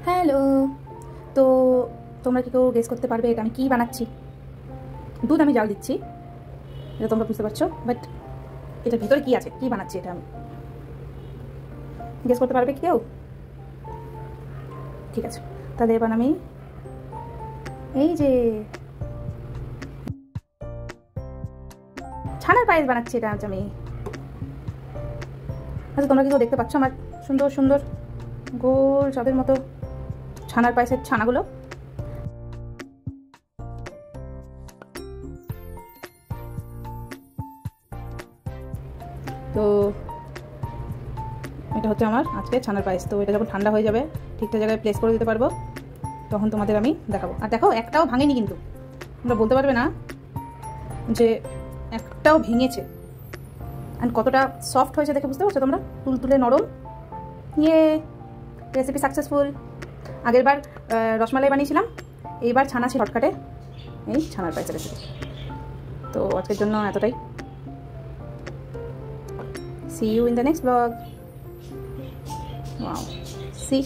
Hello. তো তোমরা কি কেউ গেস করতে পারবে এটা আমি কী বানাচ্ছি? দুধ আমি জাল দিচ্ছি, এটা তোমরা বুঝতে পারছো, বাট এটার ভিতরে কী আছে, কী বানাচ্ছি এটা আমি গেস করতে পারবে কি কেউ? ঠিক আছে, তাহলে এবার আমি এই যে ছানার পায়েস বানাচ্ছি, এটা আজ আমি। আচ্ছা, তোমরা কি কেউ দেখতে পাচ্ছ আমার সুন্দর সুন্দর গোল চাঁদের মতো ছানার পায়েসের ছানাগুলো? তো এটা হচ্ছে আমার আজকে ছানার পায়েস। তো এটা যখন ঠান্ডা হয়ে যাবে, ঠিকঠাক জায়গায় প্লেস করে দিতে পারবো, তখন তোমাদের আমি দেখাবো। আর দেখো, একটাও ভাঙেনি, কিন্তু তোমরা বলতে পারবে না যে একটাও ভেঙেছে। আর কতটা সফট হয়েছে দেখে বুঝতে পারছো তোমরা, তুলতুলে নরম। ইয়ে, রেসিপি সাকসেসফুল। আগের বার রসমালাই বানিয়েছিলাম, এইবার ছানা ছিল শর্টকাটে এই ছানার পায়েসের রেসিপি। তো আজকের জন্য এতটাই। See you in the next vlog. Wow. See?